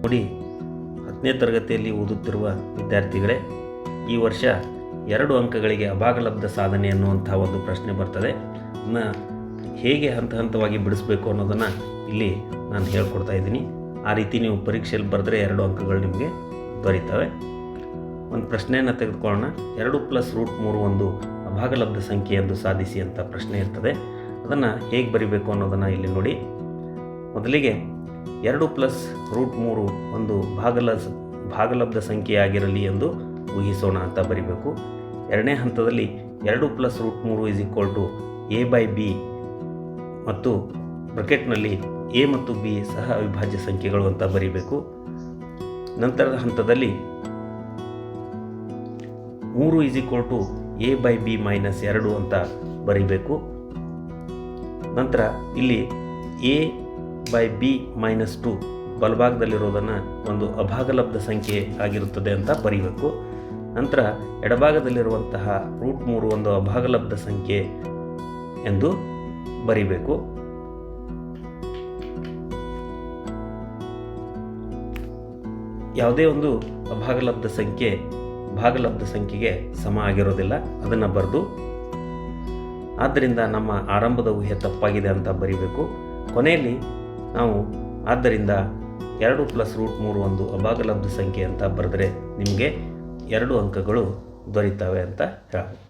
ನೋಡಿ, 10ನೇ ತರಗತಿಯಲ್ಲಿ ಓದುತ್ತಿರುವ ವಿದ್ಯಾರ್ಥಿಗಳೇ, ಈ ವರ್ಷ 2 ಅಂಕಗಳಿಗೆ ಅಭಾಗಲಬ್ಧ ಸಾಧನೆ ಅನ್ನುವಂಥ ಒಂದು ಪ್ರಶ್ನೆ ಬರ್ತದೆ. ಅದನ್ನು ಹೇಗೆ ಹಂತ ಹಂತವಾಗಿ ಬಿಡಿಸಬೇಕು ಅನ್ನೋದನ್ನು ಇಲ್ಲಿ ನಾನು ಹೇಳ್ಕೊಡ್ತಾ ಇದ್ದೀನಿ. ಆ ರೀತಿ ನೀವು ಪರೀಕ್ಷೆಯಲ್ಲಿ ಬರೆದ್ರೆ 2 ಅಂಕಗಳು ನಿಮಗೆ ದೊರೀತವೆ. ಒಂದು ಪ್ರಶ್ನೆಯನ್ನು ತೆಗೆದುಕೊಳ್ಳೋಣ. 2 + √3 ಒಂದು ಅಭಾಗಲಬ್ಧ ಸಂಖ್ಯೆ ಎಂದು ಸಾಧಿಸಿ ಅಂತ ಪ್ರಶ್ನೆ ಇರ್ತದೆ. ಅದನ್ನು ಹೇಗೆ ಬರಿಬೇಕು ಅನ್ನೋದನ್ನು ಇಲ್ಲಿ ನೋಡಿ. ಮೊದಲಿಗೆ 2 + √3 ಒಂದು ಭಾಗಲಬ್ಧ ಸಂಖ್ಯೆಯಾಗಿರಲಿ ಎಂದು ಊಹಿಸೋಣ ಅಂತ ಬರಿಬೇಕು. ಎರಡನೇ ಹಂತದಲ್ಲಿ 2 + √3 a/b ಮತ್ತು ಬ್ರಕೆಟ್ನಲ್ಲಿ a ಮತ್ತು b ಸಹ ಅವಿಭಾಜ್ಯ ಸಂಖ್ಯೆಗಳು ಅಂತ ಬರಿಬೇಕು. ನಂತರದ ಹಂತದಲ್ಲಿ 3 a/b - 2 ಅಂತ ಬರಿಬೇಕು. ನಂತರ ಇಲ್ಲಿ a/b - 2 ಬಲಭಾಗದಲ್ಲಿರೋದನ್ನು ಒಂದು ಅಭಾಗಲಬ್ಧ ಸಂಖ್ಯೆ ಆಗಿರುತ್ತದೆ ಅಂತ ಬರಿಬೇಕು. ನಂತರ ಎಡಭಾಗದಲ್ಲಿರುವಂತಹ √3 ಒಂದು ಅಭಾಗಲಬ್ಧ ಸಂಖ್ಯೆ ಎಂದು ಬರಿಬೇಕು. ಯಾವುದೇ ಒಂದು ಅಭಾಗಲಬ್ಧ ಸಂಖ್ಯೆ ಭಾಗಲಬ್ಧ ಸಂಖ್ಯೆಗೆ ಸಮ ಆಗಿರೋದಿಲ್ಲ, ಅದನ್ನು ಬರೆದು ಆದ್ದರಿಂದ ನಮ್ಮ ಆರಂಭದ ಊಹೆ ತಪ್ಪಾಗಿದೆ ಅಂತ ಬರಿಬೇಕು. ಕೊನೆಯಲ್ಲಿ ನಾವು ಆದ್ದರಿಂದ 2 + √3 ಒಂದು ಅಭಾಗಲಬ್ಧ ಸಂಖ್ಯೆ ಅಂತ ಬರೆದ್ರೆ ನಿಮಗೆ 2 ಅಂಕಗಳು ದೊರೀತವೆ ಅಂತ ಹೇಳಬಹುದು.